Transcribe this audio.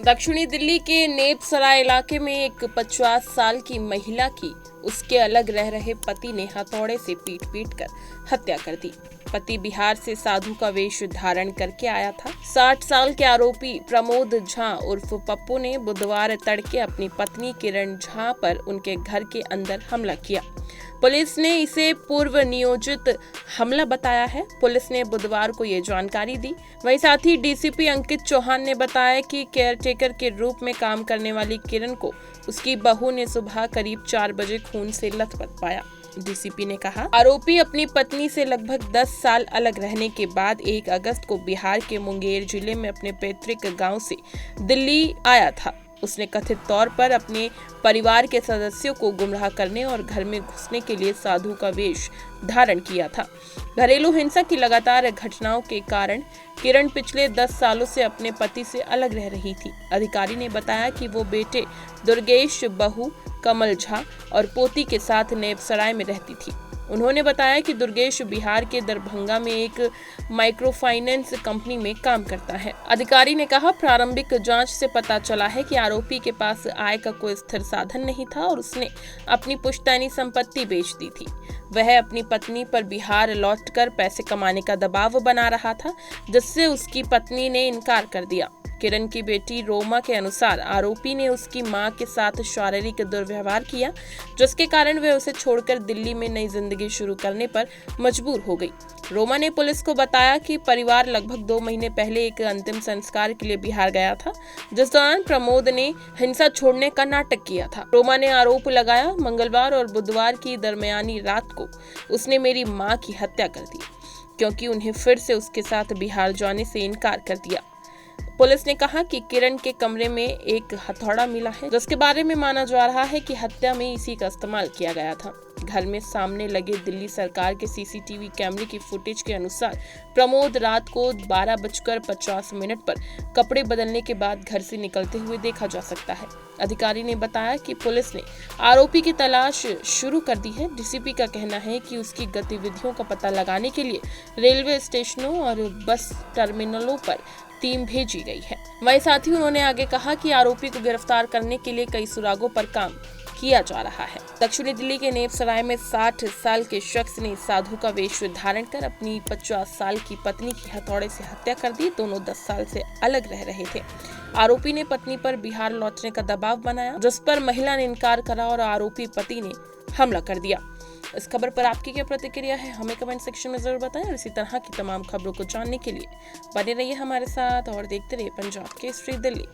दक्षिणी दिल्ली के नेप सराय इलाके में एक 50 साल की महिला की उसके अलग रह रहे पति ने हथौड़े से पीट कर हत्या कर दी। पति बिहार से साधु का वेश धारण करके आया था। 60 साल के आरोपी प्रमोद झा उर्फ पप्पू ने बुधवार तड़के अपनी पत्नी किरण झा पर उनके घर के अंदर हमला किया। पुलिस ने इसे पूर्व नियोजित हमला बताया है। पुलिस ने बुधवार को ये जानकारी दी। वहीं साथ ही डीसीपी अंकित चौहान ने बताया कि केयरटेकर के रूप में काम करने वाली किरण को उसकी बहू ने सुबह करीब 4 बजे खून से लथपथ पाया। डीसीपी ने कहा, आरोपी अपनी पत्नी से लगभग 10 साल अलग रहने के बाद 1 अगस्त को बिहार के मुंगेर जिले में अपने पैतृक गांव से दिल्ली आया था। उसने कथित तौर पर अपने परिवार के सदस्यों को गुमराह करने और घर में घुसने के लिए साधु का वेश धारण किया था। घरेलू हिंसा की लगातार घटनाओं के कारण किरण पिछले 10 सालों से अपने पति से अलग रह रही थी। अधिकारी ने बताया कि वो बेटे दुर्गेश, बहू कमल झा और पोती के साथ नेपसराय में रहती थी। उन्होंने बताया कि दुर्गेश बिहार के दरभंगा में एक माइक्रो फाइनेंस कंपनी में काम करता है। अधिकारी ने कहा, प्रारंभिक जांच से पता चला है कि आरोपी के पास आय का कोई स्थिर साधन नहीं था और उसने अपनी पुश्तैनी संपत्ति बेच दी थी। वह अपनी पत्नी पर बिहार लौटकर पैसे कमाने का दबाव बना रहा था, जिससे उसकी पत्नी ने इनकार कर दिया। किरण की बेटी रोमा के अनुसार आरोपी ने उसकी मां के साथ शारीरिक दुर्व्यवहार किया, जिसके कारण वह उसे छोड़कर दिल्ली में नई जिंदगी शुरू करने पर मजबूर हो गई। रोमा ने पुलिस को बताया कि परिवार लगभग 2 महीने पहले एक अंतिम संस्कार के लिए बिहार गया था, जिस दौरान प्रमोद ने हिंसा छोड़ने का नाटक किया था। रोमा ने आरोप लगाया, मंगलवार और बुधवार की दरमियानी रात को उसने मेरी मां की हत्या कर दी, क्योंकि उन्हें फिर से उसके साथ बिहार जाने से इनकार कर दिया। पुलिस ने कहा कि किरण के कमरे में एक हथौड़ा मिला है, जिसके बारे में माना जा रहा है कि हत्या में इसी का इस्तेमाल किया गया था। घर में सामने लगे दिल्ली सरकार के सीसीटीवी कैमरे की फुटेज के अनुसार प्रमोद रात को 12:50 पर कपड़े बदलने के बाद घर से निकलते हुए देखा जा सकता है। अधिकारी ने बताया कि पुलिस ने आरोपी की तलाश शुरू कर दी है। डीसीपी का कहना है कि उसकी गतिविधियों का पता लगाने के लिए रेलवे स्टेशनों और बस टर्मिनलों पर टीम भेजी गई है। वहीं साथ ही उन्होंने आगे कहा कि आरोपी को गिरफ्तार करने के लिए कई सुरागों पर काम किया जा रहा है। दक्षिणी दिल्ली के नेपसराय में 60 साल के शख्स ने साधु का वेश धारण कर अपनी 50 साल की पत्नी की हथौड़े से हत्या कर दी। दोनों 10 साल से अलग रह रहे थे। आरोपी ने पत्नी पर बिहार लौटने का दबाव बनाया, जिस पर महिला ने इनकार करा और आरोपी पति ने हमला कर दिया। इस खबर पर आपकी क्या प्रतिक्रिया है, हमें कमेंट सेक्शन में जरूर बताएं और इसी तरह की तमाम खबरों को जानने के लिए बने रहिए हमारे साथ और देखते रहिए पंजाब केसरी दिल्ली।